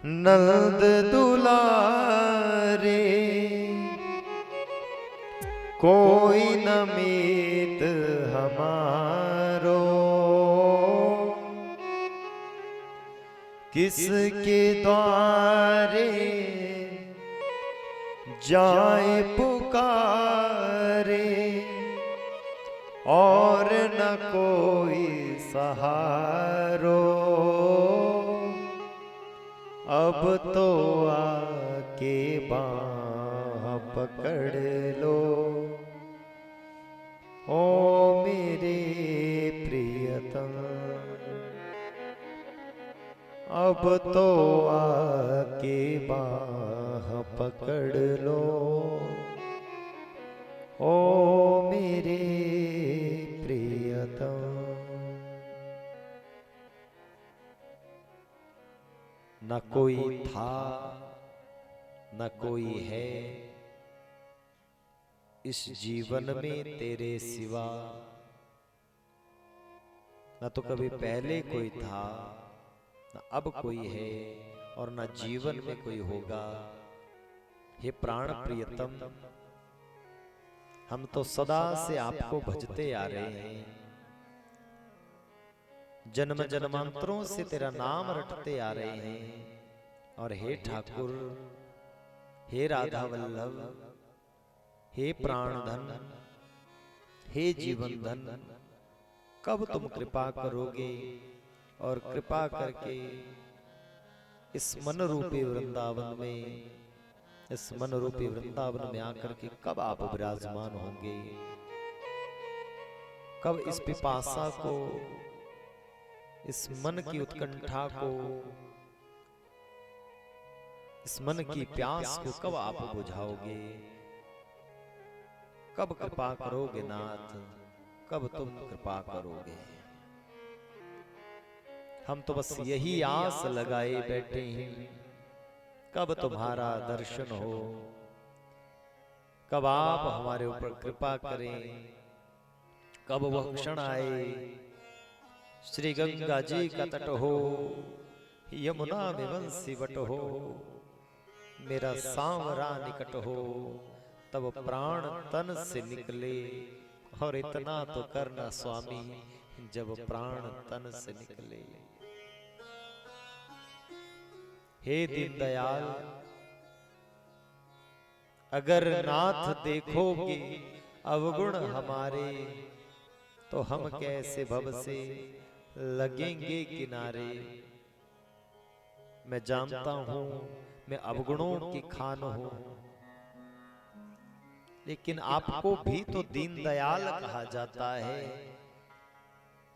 नंद दुलारे कोई न मीत हमारो, किसके द्वारे जाए पुकारे, और न कोई सहारो। अब तो आके बाँह पकड़ लो, ओ मेरे प्रियतम। अब तो आके बाँह पकड़ लो, ओ मेरे प्रियतम। न कोई था न कोई है इस जीवन में तेरे सिवा, न तो कभी पहले कोई था न अब कोई है और न जीवन में कोई होगा। हे प्राण प्रियतम, हम तो सदा से आपको भजते आ रहे हैं, जन्म जन्मांतरों से तेरा नाम रटते आ रहे हैं। और हे ठाकुर, हे राधा वल्लभ, हे प्राणधन, हे जीवन धन, कब तुम कृपा करोगे और कृपा करके इस मन रूपी वृंदावन में, इस मन रूपी वृंदावन में आकर के कब आप विराजमान होंगे। कब इस पिपासा को, इस मन की उत्कंठा को, इस मन की प्यास को कब आप बुझाओगे। कब कृपा करोगे नाथ, कब तुम कृपा करोगे। हम तो बस यही आस लगाए बैठे हैं, कब तुम्हारा दर्शन हो, कब आप हमारे ऊपर कृपा करें, कब वह क्षण आए। श्री गंगा जी का तट हो, यमुना में वंशी वट हो, मेरा सांवरा निकट हो, तब प्राण तन से निकले। और इतना तो करना स्वामी, जब प्राण तन से निकले। हे दीनदयाल, अगर नाथ देखोगे अवगुण हमारे, तो हम कैसे भव से लगेंगे किनारे। मैं जानता हूं मैं अवगुणों की खान हूं, लेकिन आपको भी तो दीनदयाल कहा जाता है,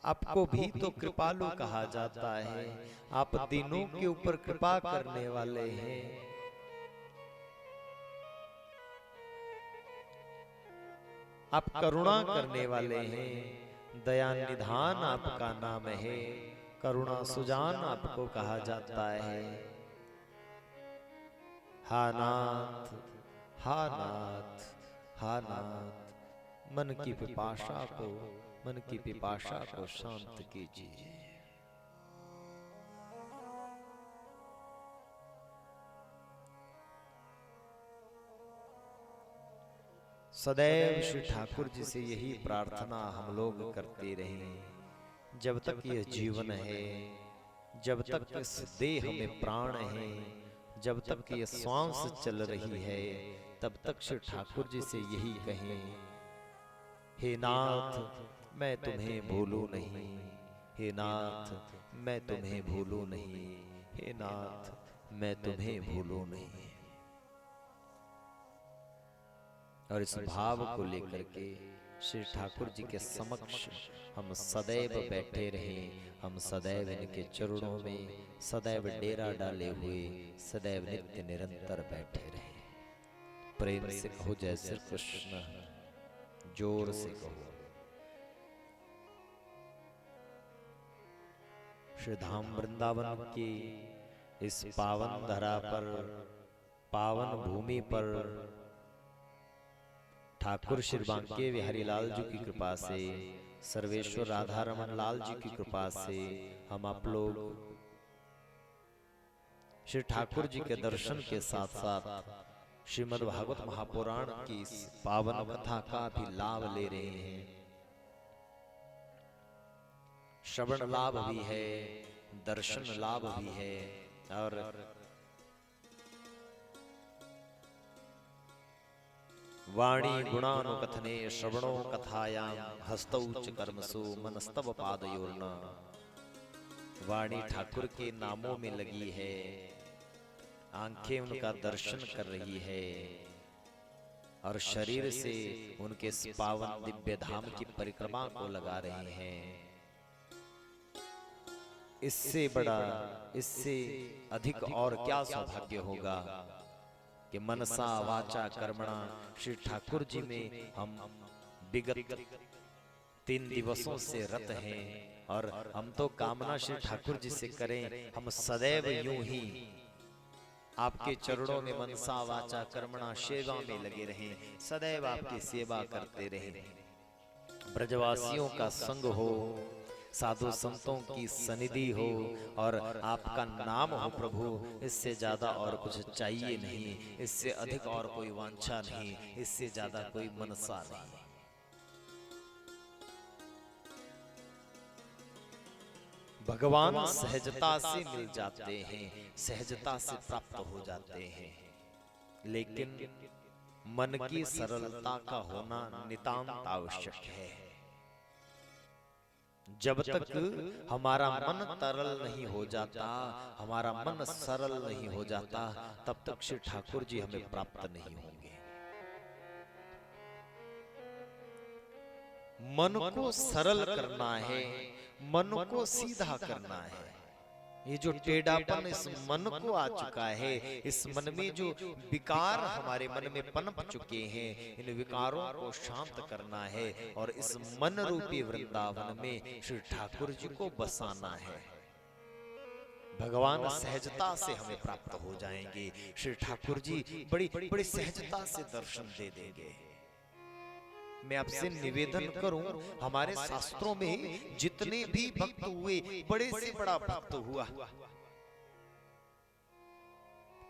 आपको भी तो कृपालु कहा जाता है। आप दीनों के ऊपर कृपा करने वाले हैं। आप करुणा करने वाले हैं। दया निधान आपका नाम है, करुणा सुजान आपको कहा जाता है। हा नाथ, हा नाथ, हा नाथ, मन की पिपाशा को, मन की पिपाशा को शांत कीजिए। सदैव श्री ठाकुर जी से यही प्रार्थना हम लोग करते रहें। जब तक यह जीवन है, जब तक इस देह में प्राण है, जब तक ये श्वास चल रही है, तब तक श्री ठाकुर जी से यही कहें, हे नाथ मैं तुम्हें भूलूं नहीं, हे नाथ मैं तुम्हें भूलूं नहीं, हे नाथ मैं तुम्हें भूलूं नहीं। और इस भाव को लेकर के श्री ठाकुर जी के समक्ष हम सदैव बैठे रहें। हम सदैव इनके चरणों में सदैव डेरा डाले हुए सदैव नित्य निरंतर बैठे रहें। प्रेम से कहो जय श्री कृष्ण, जोर से कहो। श्री धाम वृंदावन की इस पावन धरा पर, पावन भूमि पर ठाकुर श्री बांके बिहारी लाल जी की कृपा से, सर्वेश्वर राधा रमन लाल जी की कृपा से हम आप लोग श्री ठाकुर जी के दर्शन के साथ साथ श्रीमद् भागवत महापुराण की इस पावन कथा का भी लाभ ले रहे हैं। श्रवण लाभ भी है, दर्शन लाभ भी है, और वाणी गुणानुकथने श्रवणो कथायां हस्तौ च कर्मसु मनस्तव पादयोर्न। वाणी ठाकुर के नामों में लगी है, आंखें उनका दर्शन कर रही है, और शरीर से उनके इस पावन दिव्य धाम की परिक्रमा को लगा रहे हैं। इससे बड़ा, इससे अधिक और क्या सौभाग्य होगा कि मनसा वाचा कर्मणा श्री ठाकुर जी में हम विगत 3 दिवसों से रत हैं, और हम तो कामना श्री ठाकुर जी से करें हम सदैव यूं ही आपके चरणों में मनसा वाचा कर्मणा सेवा में लगे रहें, सदैव आपकी सेवा करते रहें। ब्रजवासियों का संग हो, साधु संतों की सनिधि हो, और आपका नाम हो प्रभु, इससे ज्यादा और कुछ चाहिए नहीं, इससे अधिक और कोई वांछा नहीं, इससे ज्यादा कोई मनसा नहीं। भगवान सहजता से मिल जाते हैं, सहजता से प्राप्त हो जाते हैं, लेकिन मन की सरलता का होना नितांत आवश्यक है। जब तक हमारा मन तरल नहीं हो जाता, हमारा मन सरल नहीं हो जाता, तब तक श्री ठाकुर जी हमें प्राप्त नहीं होंगे। मन को सरल करना है, मन को सीधा करना है। ये जो टेढ़ापन इस मन को आ चुका है, इस मन में जो विकार हमारे मन में पनप चुके हैं, इन विकारों को शांत करना है, और इस मन रूपी वृंदावन में श्री ठाकुर जी को बसाना है। भगवान सहजता से हमें प्राप्त हो जाएंगे। श्री ठाकुर जी बड़ी बड़ी सहजता से दर्शन दे देंगे। मैं आपसे निवेदन करूं, हमारे शास्त्रों में जितने भी भक्त हुए, बड़े से बड़ा भक्त हुआ,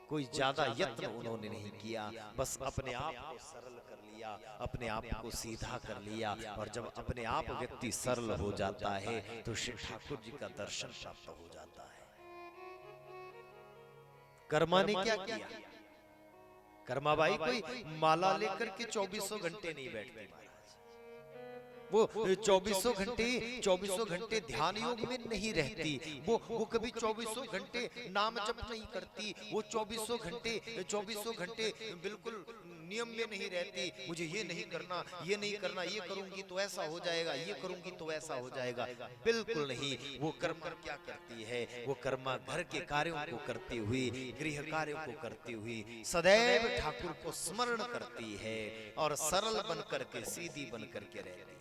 कोई ज्यादा यत्न उन्होंने नहीं किया, बस अपने आप को सरल कर लिया, अपने आप को सीधा कर लिया। और जब अपने आप व्यक्ति सरल हो जाता है तो श्री ठाकुर जी का दर्शन प्राप्त हो जाता है। कर्मा ने क्या किया? कर्माबाई कोई माला लेकर के 2400 घंटे नहीं बैठती, वो 2400 घंटे ध्यान योग में नहीं रहती, वो कभी 2400 घंटे नाम जप नहीं करती, वो 2400 घंटे बिल्कुल नियम में नहीं रहती। मुझे ये नहीं करना, ये नहीं करना, ये करूंगी तो ऐसा हो जाएगा, ये करूंगी तो ऐसा हो जाएगा, बिल्कुल नहीं। वो कर्म क्या करती है? वो कर्मा घर के कार्यों को करती हुई, गृह कार्यों को करती हुई सदैव ठाकुर को स्मरण करती है, और सरल बन करके, सीधी बन करके रहती है।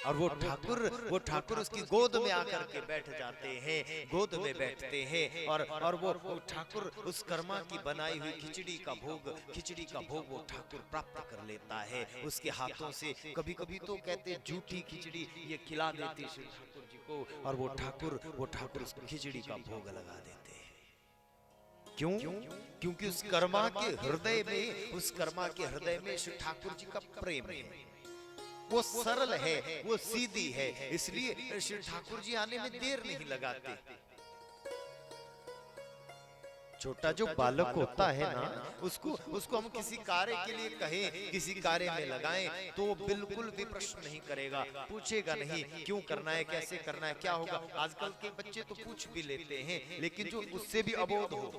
और वो ठाकुर उसकी गोद में आकर के बैठ जाते हैं, गोद में बैठते हैं, और वो ठाकुर उस कर्मा की बनाई हुई खिचड़ी का भोग वो ठाकुर प्राप्त कर लेता है उसके हाथों से। कभी कभी तो कहते झूठी खिचड़ी ये खिला देते श्री ठाकुर जी को, और वो ठाकुर उस खिचड़ी का भोग लगा देते हैं। क्यों? क्योंकि उस कर्मा के हृदय में श्री ठाकुर जी का प्रेम है, वो सरल है, वो सीधी है, इसलिए श्री ठाकुर जी आने में देर नहीं लगाते। छोटा जो बालक होता है ना, उसको हम किसी कार्य के लिए कहें, किसी कार्य में लगाएं, तो वो बिल्कुल भी प्रश्न नहीं करेगा, पूछेगा नहीं क्यों करना है, कैसे करना है, क्या होगा। आजकल के बच्चे तो पूछ भी लेते हैं, लेकिन जो उससे भी अबोध हो,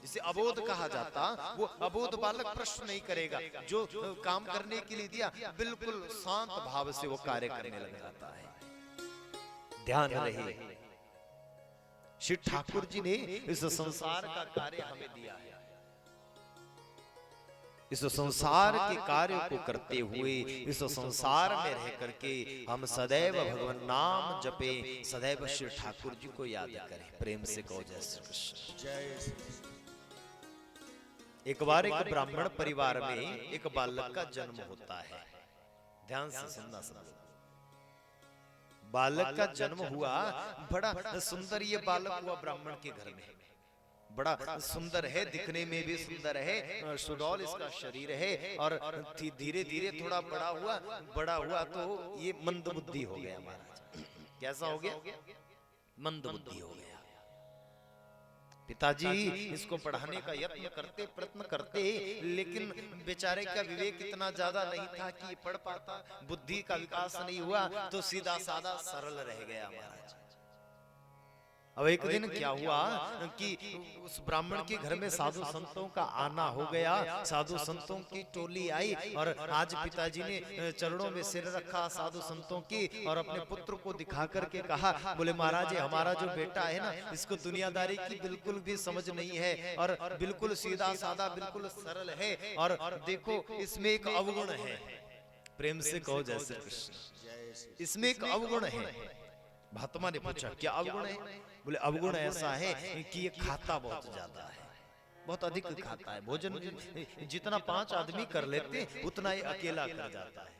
जिसे अबोध कहा जाता, वो अबोध बालक प्रश्न नहीं करेगा। जो काम करने के लिए दिया, बिल्कुल शांत भाव से वो कार्य करने लग जाता है। ध्यान रहे, श्री ठाकुर जी ने इस संसार का कार्य हमें दिया है। इस संसार के कार्य को करते हुए, इस संसार में रह करके हम सदैव भगवान नाम जपे, सदैव श्री ठाकुर जी को याद करें। प्रेम से कहो जय श्री कृष्ण। जय। एक बार एक ब्राह्मण परिवार में एक बालक का जन्म होता है। ध्यान से सुनना सब। बालक का जन्म हुआ, बड़ा सुंदर ये बालक हुआ ब्राह्मण के घर में, बड़ा सुंदर है, दिखने में भी सुंदर है, सुडौल इसका शरीर है, और धीरे धीरे थोड़ा बड़ा हुआ तो ये मंद बुद्धि हो गया महाराज। कैसा हो गया? मंद बुद्धि हो गया। पिताजी इसको पढ़ाने का प्रयत्न करते, लेकिन बेचारे का विवेक इतना ज्यादा नहीं था कि पढ़ पाता, बुद्धि का विकास नहीं हुआ, तो सीधा साधा सरल रह गया महाराज। अब एक दिन क्या हुआ कि उस ब्राह्मण के घर में साधु संतों का आना हो गया, साधु संतों की टोली आई, और आज पिताजी ने चरणों में सिर रखा साधु संतों की, और अपने पुत्र को दिखा करके कहा, बोले महाराज हमारा जो बेटा है ना, इसको दुनियादारी की बिल्कुल भी समझ नहीं है, और बिल्कुल सीधा साधा बिल्कुल सरल है, और देखो इसमें एक अवगुण है। प्रेम से कहो जय श्री कृष्ण। इसमें एक अवगुण है। महात्मा ने पूछा क्या अवगुण है? बोले अवगुण ऐसा है कि ये खाता बहुत ज्यादा है, बहुत अधिक खाता है, भोजन जितना 5 आदमी कर लेते उतना ये अकेला कर जाता है।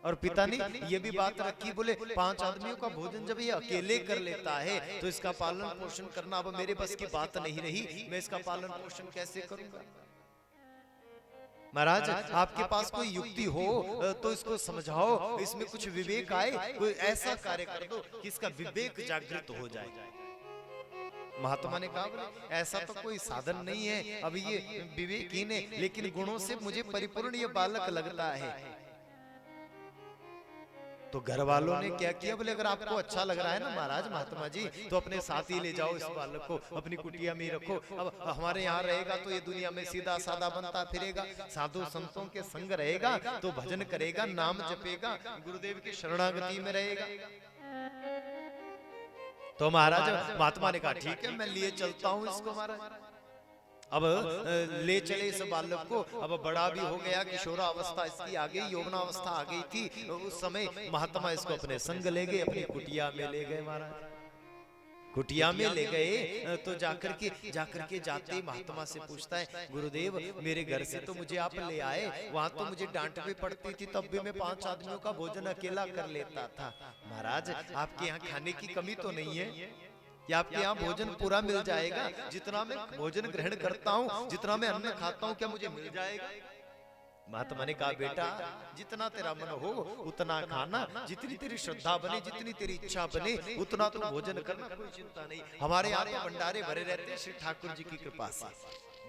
और पिता ने ये भी बात रखी, बोले 5 आदमियों का भोजन जब ये अकेले कर लेता है तो इसका पालन पोषण करना अब मेरे बस की बात नहीं रही, मैं इसका पालन पोषण कैसे करूंगा? महाराज आपके पास कोई युक्ति हो तो इसको समझाओ, इसमें कुछ विवेक आए, कोई ऐसा कार्य कर दो कि इसका विवेक जागृत हो जाए। महात्मा ने कहा, बोले ऐसा तो कोई साधन नहीं है, अब ये विवेकहीन है, लेकिन गुणों से मुझे परिपूर्ण ये बालक लगता है। तो घर वालों ने क्या किया, बोले अगर आपको अच्छा लग रहा है ना महाराज महात्मा जी, तो अपने साथ ही ले जाओ इस बालक को, अपनी कुटिया में रखो। अब हमारे यहाँ रहेगा तो ये दुनिया में सीधा साधा बनता फिरेगा, साधु संतों के संग रहेगा तो भजन करेगा, नाम जपेगा, गुरुदेव की शरणागति में रहेगा। तो महाराज महात्मा ने कहा ठीक है, मैं लिए चलता हूँ इसको। महाराज अब ले चले इस बालक को, अब बड़ा भी हो गया, किशोरावस्था इसकी आ गई, यौवनावस्था आ गई थी। उस समय महात्मा इसको अपने संग ले गए, अपनी कुटिया में ले गए। महाराज कुटिया में ले गए तो जाकर के जाते महात्मा से पूछता है, गुरुदेव मेरे घर से तो मुझे आप ले आए, वहां तो मुझे डांट भी पड़ती थी, तब भी मैं 5 आदमियों का भोजन अकेला कर लेता था। महाराज आपके यहाँ खाने की कमी तो नहीं है? या आपके यहाँ भोजन पूरा मिल जाएगा? जितना मैं भोजन ग्रहण करता हूँ, जितना मैं अन्न खाता हूँ, क्या मुझे मिल जाएगा? महात्मा ने कहा, बेटा जितना तेरा मन हो उतना खाना, जितनी तेरी श्रद्धा बने, जितनी तेरी इच्छा बने, उतना तो भोजन करना, कोई चिंता नहीं। हमारे यहाँ तो भंडारे भरे रहते हैं श्री ठाकुर जी की कृपा से।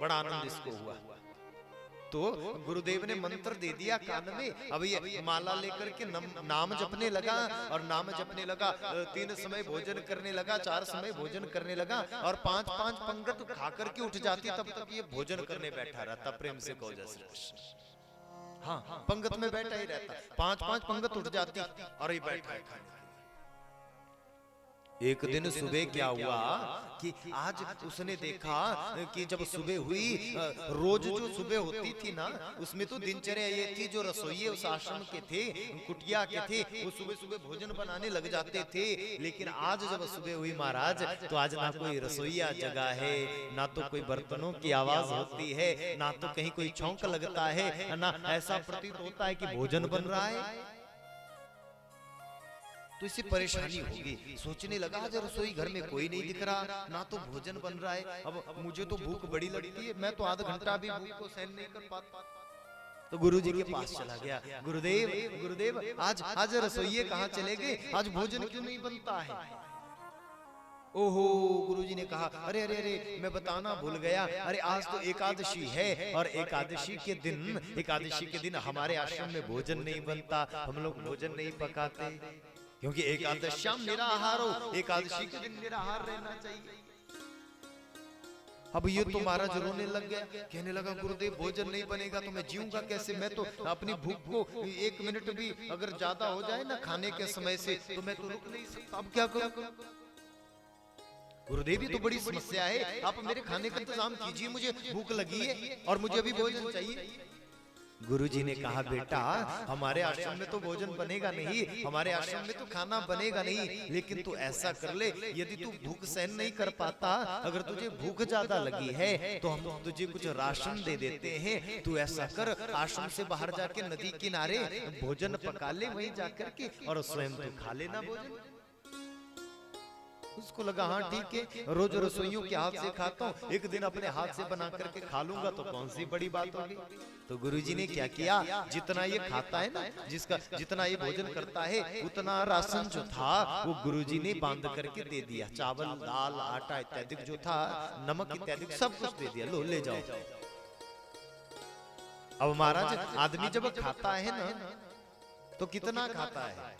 बड़ा आनंद इसको हुआ। तो गुरुदेव ने मंत्र दे दिया कान में, अब ये माला लेकर के नाम जपने लगा, और नाम जपने लगा, 3 समय भोजन करने लगा, 4 समय भोजन करने लगा, और 5-5 पंगत खा करके उठ जाती, तब तक ये भोजन करने बैठा रहता। प्रेम से कहो जय श्री कृष्ण। हाँ, पंगत में बैठा ही रहता, 5-5 पंगत उठ जाती और ये बैठा है खाने। एक दिन सुबह क्या हुआ कि आज उसने देखा कि जब सुबह हुई, रोज जो सुबह होती थी ना, उसमें तो दिनचर्या ये थी, जो रसोइये उस आश्रम के थे, कुटिया के थे, वो सुबह सुबह भोजन बनाने लग जाते थे। लेकिन आज जब सुबह हुई महाराज, तो आज ना कोई रसोइया जगह है, ना तो कोई बर्तनों की आवाज होती है, ना तो कहीं कोई छौंक लगता है, ना ऐसा प्रतीत होता है कि भोजन बन रहा है। तो इसे परेशानी होगी। सोचने लगा, आज रसोई घर में कोई नहीं दिख रहा, ना तो भोजन बन रहा है, अब मुझे तो भूख बड़ी लगती है, मैं तो आधा घंटा भी भूख को सहन नहीं कर पाता। तो गुरुजी के पास चला गया, गुरुदेव आज रसोइये कहाँ चले गए, आज भोजन क्यों नहीं बनता है? ओहो, गुरुजी ने कहा, अरे मैं बताना भूल गया, अरे आज तो एकादशी है, और एकादशी के दिन हमारे आश्रम में भोजन नहीं बनता, हम लोग भोजन नहीं पकाते, क्योंकि एकादश्याम निराहार हो, एकादशी के दिन निराहार रहना चाहिए। अब ये तो महाराज रोने लग गया, कहने लगा, गुरुदेव भोजन नहीं बनेगा तो मैं जीऊंगा कैसे? मैं तो अपनी भूख को 1 मिनट भी अगर ज्यादा हो जाए ना खाने के समय से, तो मैं तो रुक नहीं सकता, अब क्या करूं? गुरुदेव ये तो बड़ी समस्या है, आप मेरे खाने का इंतजाम कीजिए, मुझे भूख लगी है और मुझे अभी भोजन चाहिए। गुरुजी ने कहा बेटा हमारे आश्रम में तो भोजन बनेगा नहीं, हमारे आश्रम में तो खाना बनेगा नहीं, लेकिन तू ऐसा कर ले, यदि तू भूख सहन नहीं कर पाता, अगर तुझे भूख ज्यादा लगी है तो हम तुझे कुछ राशन दे देते हैं। तू ऐसा कर, आश्रम से बाहर जाके नदी किनारे भोजन पका ले, वहीं जाकर के और स्वयं तू खा लेना भोजन। उसको लगा हाँ ठीक है, रोज रसोइयों के हाथ से खाता हूँ, एक दिन अपने हाथ से बना करके खा लूंगा तो कौन सी बड़ी बात होगी। तो गुरुजी ने क्या किया, जितना ये खाता है ना, जितना ये भोजन करता है, उतना राशन जो था वो गुरुजी ने बांध करके दे दिया। चावल, दाल, आटा इत्यादि जो था, नमक इत्यादि सब कुछ दे दिया, लो ले जाओ। अब महाराज आदमी जब खाता है ना तो कितना खाता है।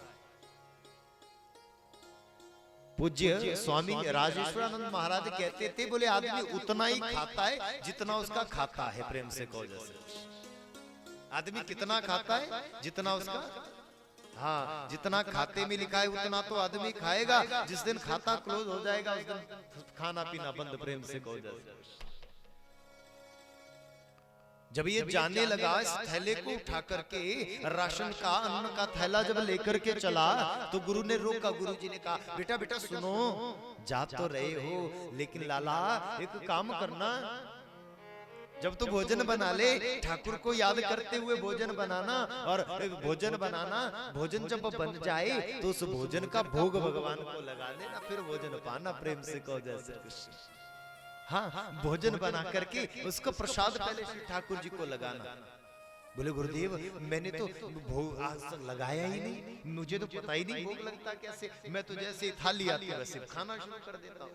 पूज्य स्वामी राजेश्वरानंद महाराज कहते थे, बोले आदमी उतना ही खाता है जितना उसका खाता है। प्रेम से कहो, जैसे आदमी कितना खाता है जितना उसका, हाँ जितना खाते में लिखा है उतना तो आदमी खाएगा। जिस दिन खाता क्लोज हो जाएगा उस दिन खाना पीना बंद। प्रेम से कहो, जैसे जब ये जानने लगा, इस थैले को उठा करके राशन का, अन्न का थैला जब लेकर के चला तो गुरु ने रोका। गुरु जी ने कहा बेटा बेटा सुनो, जा तो रहे हो लेकिन लाला एक काम करना, जब तू भोजन बना ले ठाकुर को याद करते हुए भोजन बनाना, और भोजन बनाना, भोजन जब बन जाए तो उस भोजन का भोग भगवान को लगा देना, फिर भोजन पाना। प्रेम से कहो, जैसे कृष्ण। हाँ, भोजन बना करके उसको प्रसाद पहले श्री ठाकुर जी को लगाना। बोले गुरुदेव मैंने तो भोग आज तक लगाया ही नहीं, मुझे तो पता ही नहीं भोग लगता कैसे, मैं तो जैसे थाली आती है वैसे खाना शुरू कर देता हूँ।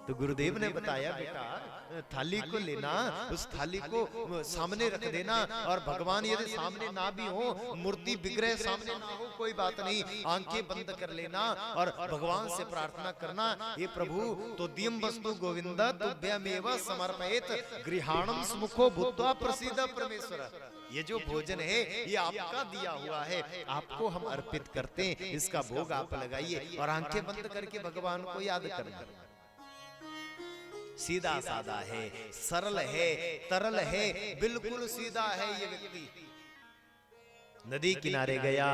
तो गुरुदेव ने बताया बेटा थाली को लेना, उस थाली को सामने रख देना, और भगवान यदि सामने ना भी हो, मूर्ति विग्रह सामने ना हो, कोई बात नहीं, आंखें बंद कर लेना और भगवान से प्रार्थना करना, हे प्रभु तो दियम वस्तु गोविंद तुभ्यमेव समर्पयेत गृहाणम सुमुखो भूत्वा प्रसीद परमेश्वर। ये जो भोजन है ये आपका दिया हुआ है, आपको हम अर्पित करते हैं, इसका भोग आप लगाइए और आंखें बंद करके भगवान को याद करना। सीधा साधा है, सरल है, तरल है, बिल्कुल सीधा है ये व्यक्ति। नदी किनारे गया,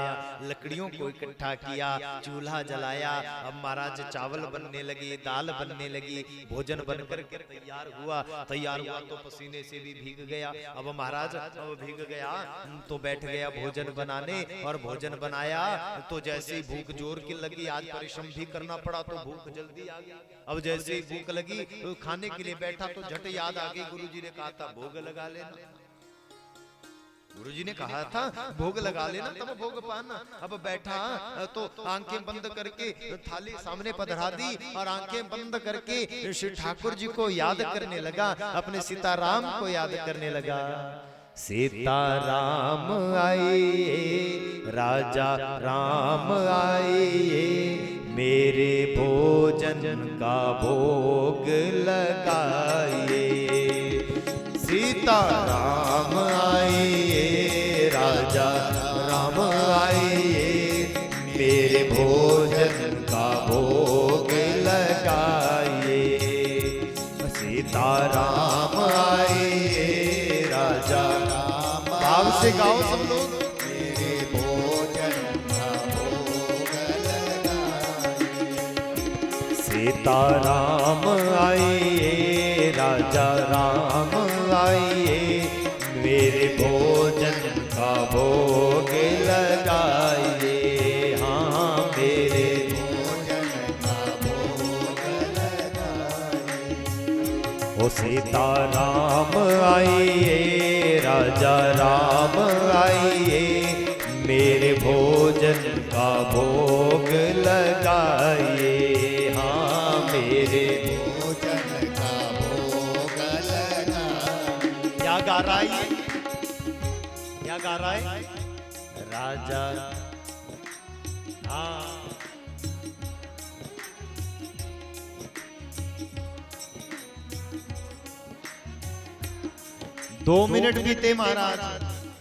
लकड़ियों को इकट्ठा किया, चूल्हा जलाया। अब महाराज चावल बनने लगे, दाल बनने लगी, भोजन बनकर के तैयार हुआ तो पसीने से भी भीग गया। अब महाराज अब भीग गया तो बैठ गया भोजन बनाने, और भोजन बनाया तो जैसे ही भूख जोर की लगी, आज परिश्रम भी करना पड़ा तो भूख जल्दी आ गई। अब जैसे ही भूख लगी तो खाने के लिए बैठा तो झट याद आ गई, गुरुजी ने कहा था भोग लगा लेना। गुरुजी ने कहा था भोग लगा लेना तब भोग पाना। अब बैठा तो आंखें बंद करके थाली सामने पधरा दी और आंखें बंद करके श्री ठाकुर जी को याद करने लगा, अपने सीताराम को याद करने लगा। सीताराम आए, राजा राम आए, मेरे भोजन का भोग लगाइए। सीताराम आए, राजा राम आए, मेरे भोजन का भोग लगाइए। सीताराम आए, राजा राम, भाव से गाओ सब लोग। मेरे भोजन का भोग लगाइए। सीताराम आए, राजा राम आइए, मेरे भोजन का भोग लगाइए। हाँ मेरे भोजन का भोग लगाइए। ओ सीताराम आइए, राजा राम आइए, मेरे भोजन का भोग लगाइए। हाँ मेरे गा रहा है, क्या गा रहा है? राजा हाँ 2 मिनट बीते महाराज,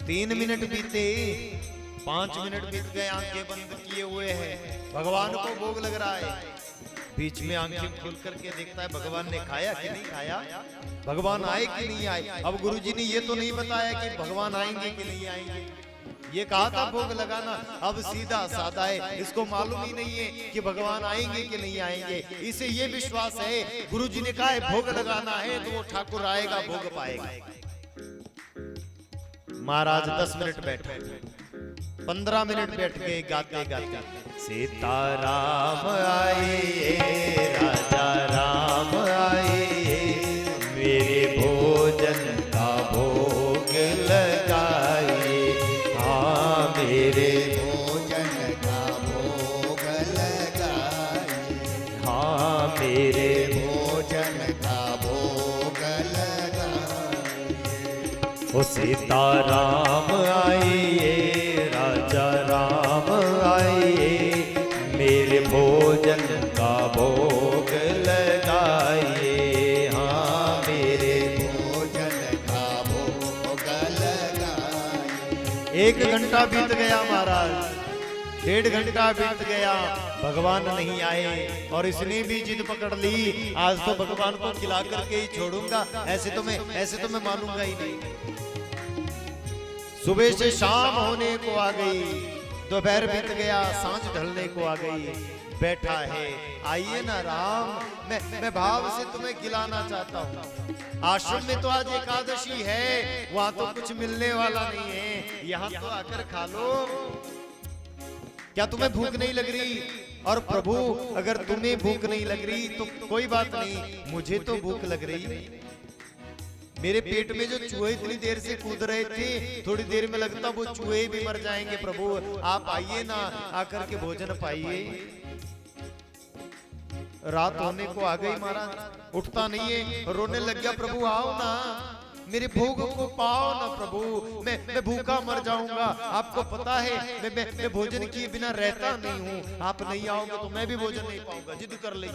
3 मिनट बीते, 5 मिनट बीत गए, आंखें बंद किए हुए हैं, भगवान को भोग लग रहा है। बीच में आंखें खोल करके देखता है भगवान ने खाया कि नहीं खाया, भगवान आए कि नहीं आए। अब गुरुजी ने ये तो नहीं बताया कि भगवान आएंगे कि नहीं आएंगे, ये कहा था भोग लगाना। अब सीधा साधा है, इसको मालूम ही नहीं है कि भगवान आएंगे कि नहीं आएंगे। इसे ये विश्वास है गुरुजी ने कहा है भोग लगाना है तो वो ठाकुर आएगा, भोग पाएगा। महाराज 10 मिनट बैठे, 15 मिनट बैठ गए गाते गाते, सीताराम आए राजा राम आए, मेरे भोजन का भोग लगाए, हाँ मेरे भोजन का भोग लगाए, हाँ मेरे भोजन का भोग लगाए। ओ सीताराम आए राजा राम आए, मेरे भोजन का भोग लगाए, हाँ मेरे भोजन का भोग लगाए। 1 घंटा बीत गया महाराज, 1.5 घंटा बीत गया, भगवान नहीं आए। और इसने भी जिद पकड़ ली, आज तो भगवान को खिला करके ही छोड़ूंगा, ऐसे तो मैं मानूंगा ही नहीं। सुबह से शाम होने को आ गई, दोपहर बीत गया, सांझ ढलने को आ गई, बैठा है, आइए ना राम, मैं भाव से तुम्हें खिलाना चाहता हूँ। आश्रम में तो आज एकादशी है, वहां तो कुछ मिलने वाला नहीं है, यहाँ तो आकर खा लो। क्या तुम्हें भूख नहीं लग रही? और प्रभु अगर तुम्हें भूख नहीं लग रही तो कोई बात नहीं, मुझे तो भूख लग रही। मेरे पेट में जो चूहे इतनी देर से कूद रहे थे, थोड़ी देर में लगता वो चूहे भी मर जाएंगे। प्रभु आप आइए ना, आकर के भोजन पाइए। रात होने को आ गई महाराज, उठता नहीं है, रोने लग गया, प्रभु आओ ना, मेरे भोग को पाओ ना प्रभु, मैं भूखा मर जाऊंगा। आपको पता है मैं भोजन किए बिना रहता नहीं हूँ, आप नहीं आओगे तो मैं भी भोजन नहीं पाऊंगा। जिद कर ले,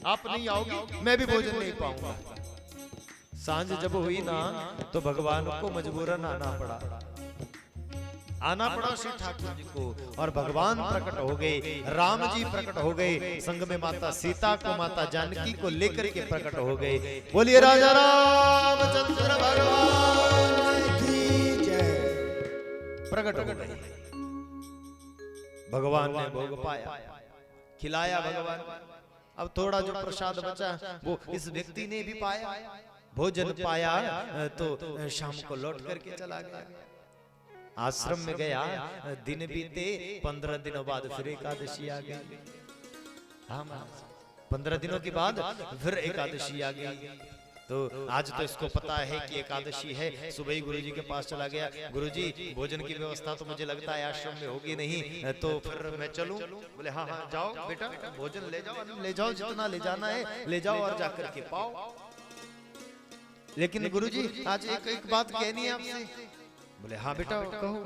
आप नहीं आओगे मैं भी भोजन नहीं पाऊंगा। सांझ जब हुई ना तो भगवान को मजबूरन आना पड़ा श्री ठाकुर जी को, और भगवान प्रकट हो गए, राम जी प्रकट हो गए, संग में माता सीता को, माता जानकी को लेकर के प्रकट हो गए। बोलिए राजा रामचंद्र भगवान की जय। प्रकट हो गए, भगवान ने भोग पाया, खिलाया भगवान। अब थोड़ा जो प्रसाद बचा वो इस व्यक्ति ने भी पाया, भोजन पाया तो शाम को लौट करके चला गया। आश्रम में गया, दिन बीते, 15 दिनों बाद फिर एकादशी आ गई। हाँ 15 दिनों के बाद फिर एकादशी आ गई। तो आज तो इसको पता है कि एकादशी है, सुबह ही गुरुजी के पास चला गया। गुरुजी भोजन की व्यवस्था तो मुझे लगता है आश्रम में होगी नहीं, तो फिर मैं चलूं? बोले हाँ हाँ जाओ बेटा, भोजन ले जाओ, ले जाओ, जितना ले जाना है ले जाओ और जाकर के पाओ। लेकिन गुरुजी आज एक बात कहनी है आपसे। बोले हाँ बेटा कहो।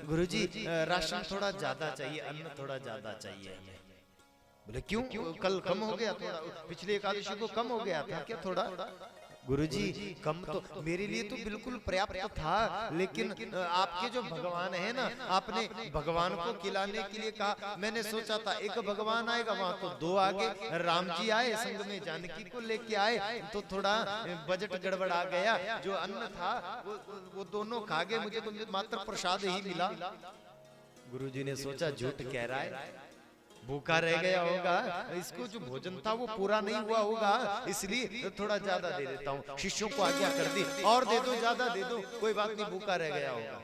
गुरुजी राशन थोड़ा ज्यादा चाहिए, अन्न थोड़ा ज्यादा चाहिए हमें। बोले क्यों? कल कम हो गया थोड़ा, पिछले एकादशी को कम हो गया था क्या थोड़ा? गुरुजी कम तो मेरे लिए तो बिल्कुल पर्याप्त था, लेकिन आपके जो भगवान है ना, आपने भगवान को खिलाने के लिए कहा। मैंने सोचा था एक भगवान आएगा, वहां तो 2 आ गए, राम जी आए, संग में जानकी को लेके आए, तो थोड़ा बजट गड़बड़ा गया। जो अन्न था वो दोनों खा गए, मुझे तो मात्र प्रसाद ही मिला। गुरुजी ने सोचा झूठ कह रहा है, भूखा रह गया होगा, इसको जो भोजन था वो पूरा नहीं हुआ होगा, इसलिए थोड़ा ज्यादा दे देता हूँ। शिष्यों को आज्ञा कर दी, और दे दो, ज्यादा दे दो, कोई बात नहीं, भूखा रह गया होगा।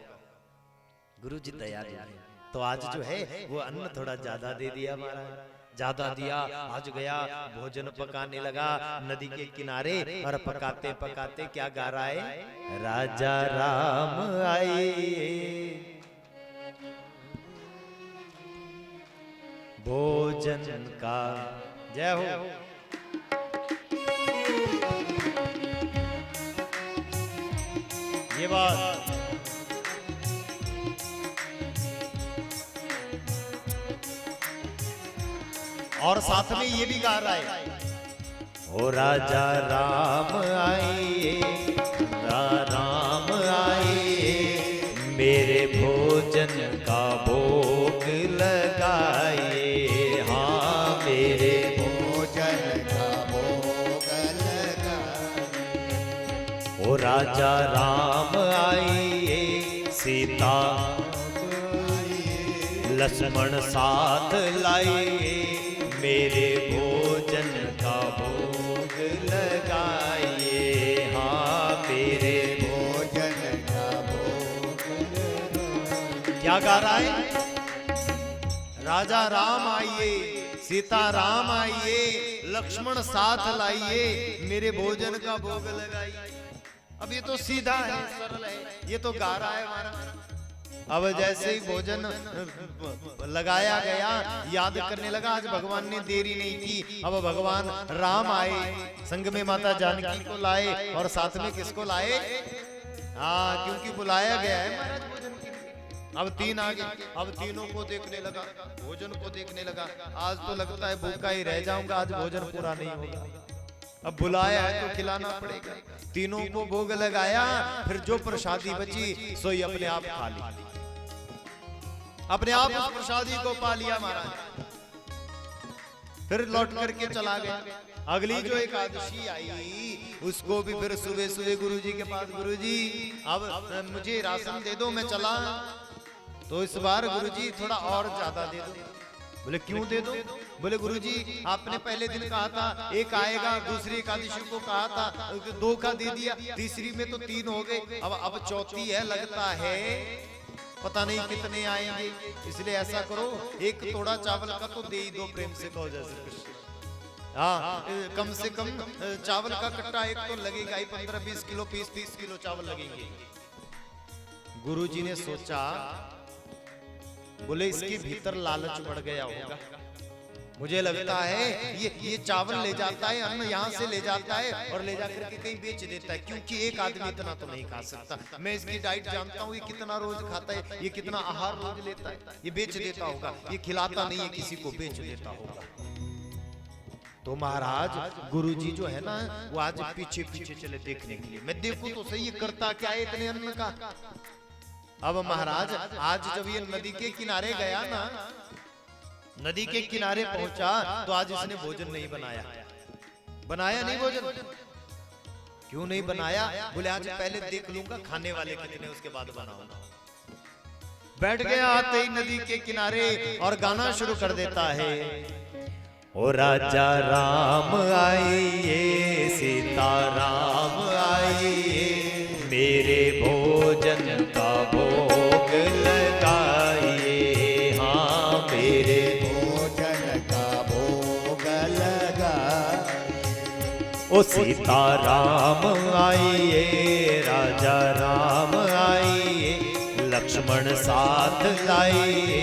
गुरुजी तैयार है, तो आज जो है वो अन्न थोड़ा ज्यादा दे दिया महाराज, ज्यादा दिया। आज गया भोजन पकाने लगा नदी के किनारे, और पकाते पकाते क्या गा रहा है? राजा राम आए, भोजन का जय हो। ये बात और साथ में ये भी गा रहा है, ओ राजा राम आए, राम आए, मेरे भोजन का भोग लगाए, हाँ मेरे ओ राजा राम आइए, सीता लक्ष्मण साथ लाइए, मेरे भोजन का भोग लगाइए। हाँ मेरे भोजन का भोग लगाइए। क्या गा रहा है? राजा राम आइए, सीता राम आइए, लक्ष्मण साथ लाइए, मेरे भोजन का भोग लगाइए। अब ये तो सीधा है, सरल है, ये तो गा रहा है हमारा। अब जैसे ही भोजन लगाया गया, याद करने लगा आज भगवान ने देरी नहीं की। अब भगवान राम आए, संग में माता जानकी को लाए और साथ में किसको लाए? हाँ, क्योंकि बुलाया गया है महाराज भोजन के लिए। अब तीन आ गए, अब तीनों को देखने लगा, भोजन को देखने लगा। आज तो लगता है भूखा ही रह जाऊंगा, आज भोजन पूरा नहीं होगा। अब बुलाया है तो खिलाना पड़ेगा। तीनों को भोग लगाया, फिर जो प्रसादी बची सोई अपने आप खा ली, अपने आप उस प्रसादी को पा लिया महाराज। फिर लौट करके चला गया। अगली जो एकादशी आई, उसको भी फिर सुबह सुबह गुरुजी के पास, गुरुजी अब मुझे राशन दे दो, मैं चला। तो इस बार गुरुजी थोड़ा और ज्यादा दे दो। बोले क्यों दे दो? बोले गुरुजी आपने पहले दिन कहा था एक आएगा, दूसरी एकादशी को कहा था 2 का दे दिया, तीसरी में तो 3 हो गए, अब चौथी है, लगता है पता नहीं कितने आएंगे। इसलिए ऐसा करो, एक तोड़ा चावल का तो दे ही दो, प्रेम से कहो जैसे कृष्ण। हाँ, कम से कम चावल का कट्टा एक तो लगेगा ही, 15-20 किलो, 30 किलो चावल लगेंगे। गुरुजी ने सोचा, बोले इसके भीतर लालच बढ़ गया होगा, मुझे लगता है ये चावल ले जाता है, अन्न यहाँ से ले जाता है और ले जाकर के कहीं बेच देता है, क्योंकि एक आदमी इतना तो नहीं खा सकता। मैं इसकी डाइट जानता हूँ, ये कितना रोज खाता है, ये कितना आहार रोज लेता है, ये बेच देता होगा, ये खिलाता नहीं है किसी को, बेच देता होगा। तो महाराज गुरुजी जो है ना, वो आज पीछे पीछे चले देखने के लिए, मैं देखूं तो सही ये करता क्या है इतने अन्न का। अब महाराज आज जब ये नदी के किनारे गया ना, नदी के किनारे पहुंचा, तो आज इसने भोजन नहीं बनाया, बनाया नहीं भोजन। क्यों नहीं बनाया? बोले आज पहले देख लूंगा खाने वाले कितने, उसके बाद बनाऊंगा। बैठ गया आते ही नदी के किनारे और गाना शुरू कर देता है, ओ राजा राम आइए, सीता राम आइए, मेरे भोजन का भोग लगाइए। हाँ मेरे भोजन का भोग लगाइए। ओ सीता राम आइए, राजा राम आइए, लक्ष्मण साथ लाइए,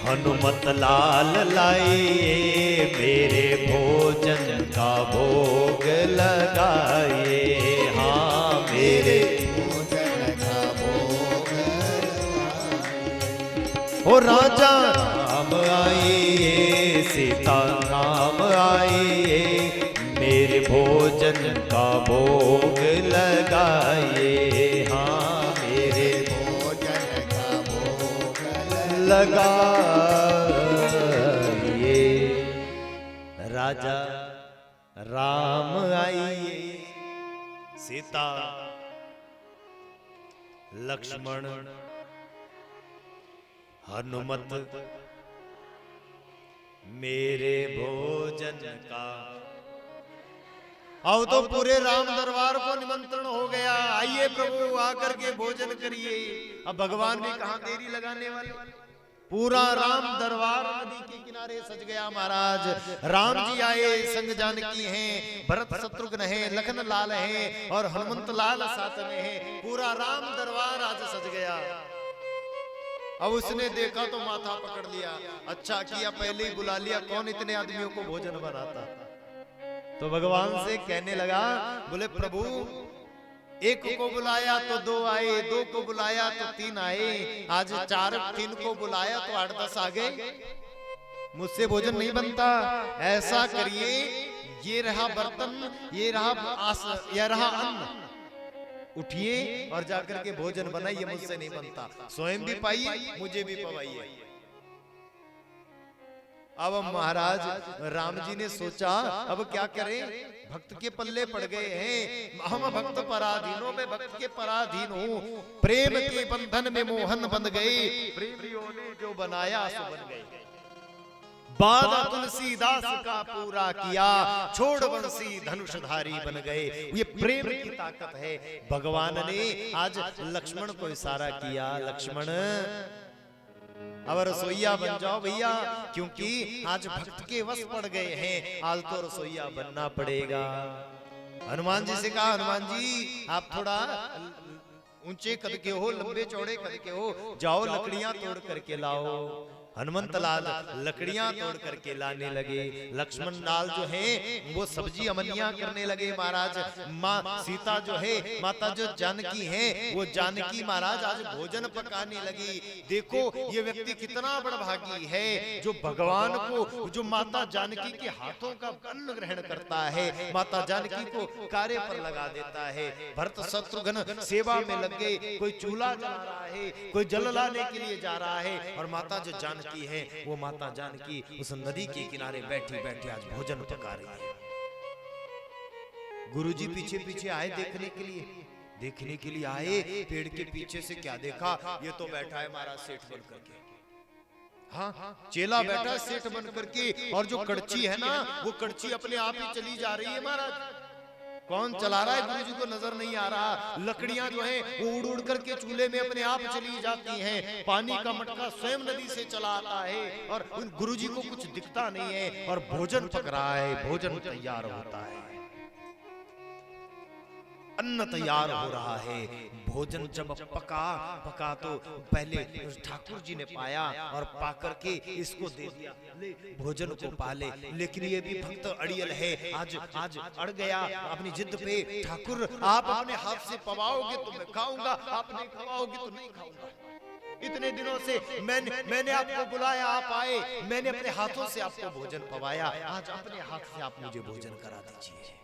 हनुमत लाल लाइए, मेरे भोजन का भोग लगाइए। हाँ मेरे भोजन का भोग लगाइए। ओ राजा राम आइए, सीता राम आइए, मेरे भोजन का भोग लगाइए। हाँ मेरे भोजन का भोग लगाइए। राजा राम आइए, सीता लक्ष्मण हनुमत, मेरे भोजन का। अब तो पूरे राम दरबार को निमंत्रण हो गया, आइए प्रभु आकर के भोजन करिए। अब भगवान भी कहां देरी लगाने वाले, पूरा राम दरबार नदी के किनारे सज गया महाराज। राम जी आए, संग जानकी हैं, भरत शत्रुघ्न हैं, लखन लाल हैं और हनुमंत लाल साथ में हैं। पूरा राम दरबार आज सज गया। अब उसने देखा तो माथा पकड़ लिया, अच्छा किया पहले ही बुला लिया, कौन इतने आदमियों को भोजन बनाता। तो भगवान से कहने लगा, बोले प्रभु एक को बुलाया तो 2 आए, 2 को बुलाया तो 3 आए, आज 3 को बुलाया तो 8-10 आ गए, मुझसे भोजन नहीं बनता। ऐसा करिए, ये रहा बर्तन, ये रहा अन्न, उठिए और जाकर के भोजन बनाइए, मुझसे नहीं बनता। स्वयं भी पाइए, मुझे भी पवाइए। अब महाराज राम जी ने सोचा अब क्या करें, भक्त के पल्ले पड़ गए हैं, हम भक्त पराधीनों में भक्त के पराधीन हूं, प्रेम के बंधन में मोहन बन गए, प्रेमियों ने जो बनाया सो बन गए। वादा तुलसीदास का पूरा किया, छोड़ बंसी धनुषधारी बन गए। ये प्रेम की ताकत है। भगवान ने आज लक्ष्मण को इशारा किया, लक्ष्मण अब रसोईया बन जाओ भैया, क्योंकि आज भक्त के वश पड़ गए हैं, आज तो रसोईया बनना पड़ेगा। हनुमान जी से कहा, हनुमान जी आप थोड़ा ऊंचे कद के हो, लंबे चौड़े कद के हो, जाओ लकड़ियां तोड़ करके लाओ। हनुमंत लाल लकड़ियां तोड़ करके लाने लगे। लक्ष्मण लाल जो है वो सब्जी अमनिया करने लगे। महाराज माँ सीता जो है, माता जो जानकी है, वो जानकी महाराज आज भोजन पकाने लगी। देखो ये व्यक्ति कितना बड़भागी है, जो भगवान को, जो माता जानकी के हाथों का अन्न ग्रहण करता है, माता जानकी को कार्य पर लगा देता है। भरत शत्रुघ्न सेवा में लग गए, कोई चूल्हा जला रहा है, कोई जल लाने के लिए जा रहा है, और माता जो जानकी है वो माता जानकी उस नदी के किनारे बैठी बैठी आज भोजन पका रही है। गुरुजी पीछे पीछे आए देखने के लिए आए। पेड़ के पीछे से क्या देखा, ये तो बैठा है महाराज सेठ बन करके। हाँ, चेला बैठा है सेठ बन करके, और जो कड़ची है ना, वो कड़ची अपने आप ही चली जा रही है। महाराज कौन चला रहा है गुरुजी को नजर नहीं आ रहा। लकड़ियां जो है वो उड़ उड़ करके चूल्हे में अपने आप चली जाती हैं। पानी का मटका स्वयं नदी से चला आता है, और उन गुरुजी को कुछ दिखता नहीं है, और भोजन पक रहा है, भोजन तैयार होता है, अन्न तैयार हो रहा है। भोजन जब पका तो पहले ठाकुर जी ने पाया, और पाकर के इसको दे दिया, भोजन को पाले। लेकिन ये भी भक्त अड़ियल है, आज अड़ गया अपनी जिद पे। ठाकुर आप अपने हाथ से पवाओगे तो मैं खाऊंगा, आप नहीं खवाओगे तो नहीं खाऊंगा। इतने दिनों से मैंने आपको बुलाया, आप आए, मैंने अपने हाथों से आपको भोजन पवाया, आज अपने हाथ से आप मुझे भोजन करा दीजिए।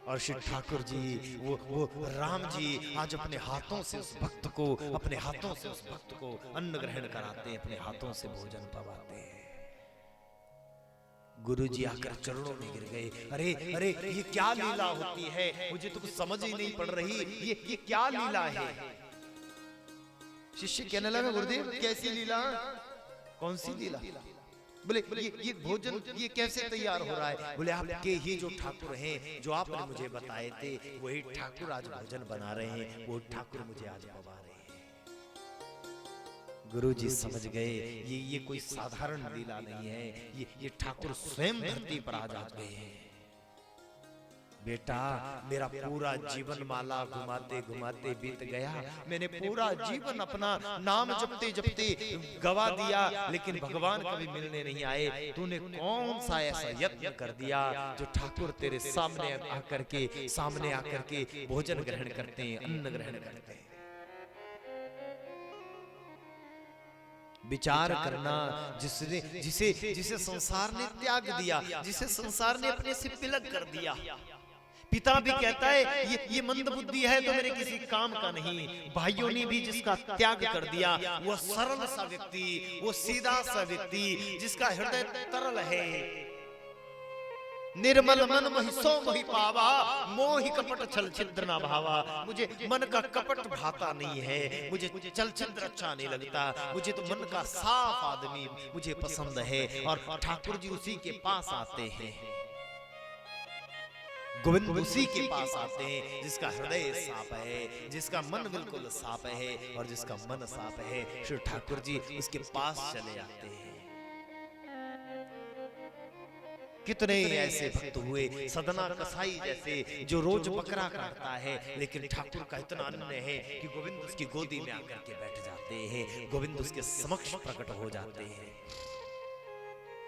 और श्री ठाकुर जी वो राम जी आज अपने हाथों से उस भक्त को, अपने हाथों से उस भक्त को अन्न ग्रहण कराते हैं, अपने हाथों से भोजन पवाते हैं। गुरु जी आकर चरणों में गिर गए। अरे अरे ये क्या लीला होती है, मुझे तो कुछ समझ ही नहीं पड़ रही, ये क्या लीला है। शिष्य कहने लगा, गुरुदेव कैसी लीला, कौन सी लीला। बोले ये भोजन ये कैसे तैयार हो रहा है। बोले आपके ही जो ठाकुर हैं, जो आपने मुझे बताए थे, वही ठाकुर आज भोजन बना रहे हैं, वो ठाकुर मुझे आज पवा रहे हैं। गुरुजी समझ गए ये कोई साधारण लीला नहीं है, ये ठाकुर स्वयं धरती पर आज आ गए हैं। बेटा मेरा पूरा जीवन माला घुमाते घुमाते बीत गया, मैंने पूरा जीवन अपना नाम जपते जपते गवा दिया, लेकिन भगवान कभी मिलने नहीं आए। तूने कौन सा ऐसा यत्न कर दिया जो ठाकुर तेरे सामने आकर के भोजन ग्रहण करते हैं, अन्न ग्रहण करते हैं। विचार करना, जिसे संसार ने त्याग दिया, जिसे संसार ने अपने से पिलक कर दिया। पिता भी कहता है ये मंद बुद्धि है तो मेरे किसी काम का नहीं। भाइयों ने भी जिसका त्याग कर दिया, वो सरल सा व्यक्ति, वो सीधा सा व्यक्ति, जिसका हृदय तरल है। निर्मल मन मोहि सो मोहि पावा, मोहि कपट छल छिद्र ना भावा। मुझे मन का कपट भाता नहीं है, मुझे छल छिद्र अच्छा नहीं लगता, मुझे तो मन का साफ आदमी मुझे पसंद है। और ठाकुर जी उसी के पास आते हैं, गोविंद उसी के पास आते हैं जिसका हृदय साफ है, जिसका मन बिल्कुल साफ है, और जिसका मन साफ है श्री ठाकुर जी उसके पास चले आते हैं। कितने ऐसे भक्त हुए सदना कसाई जैसे, जो रोज बकरा काटता है, लेकिन ठाकुर का इतना अनन्य है कि गोविंद उसकी गोदी में आकर के बैठ जाते हैं, गोविंद उसके समक्ष प्रकट हो जाते हैं।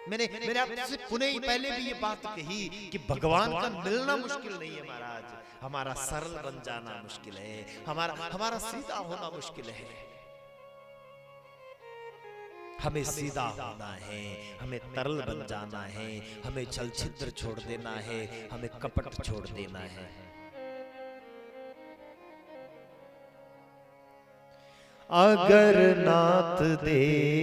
मैंने आपसे पुनः पहले भी ये बात कही कि भगवान का मिलना मुश्किल नहीं है महाराज, हमारा सरल बन जाना मुश्किल है, हमारा सीधा होना मुश्किल है। हमें सीधा होना है, हमें तरल बन जाना है, हमें छल छिद्र छोड़ देना है, हमें कपट छोड़ देना है। अगर नाथ देखोगे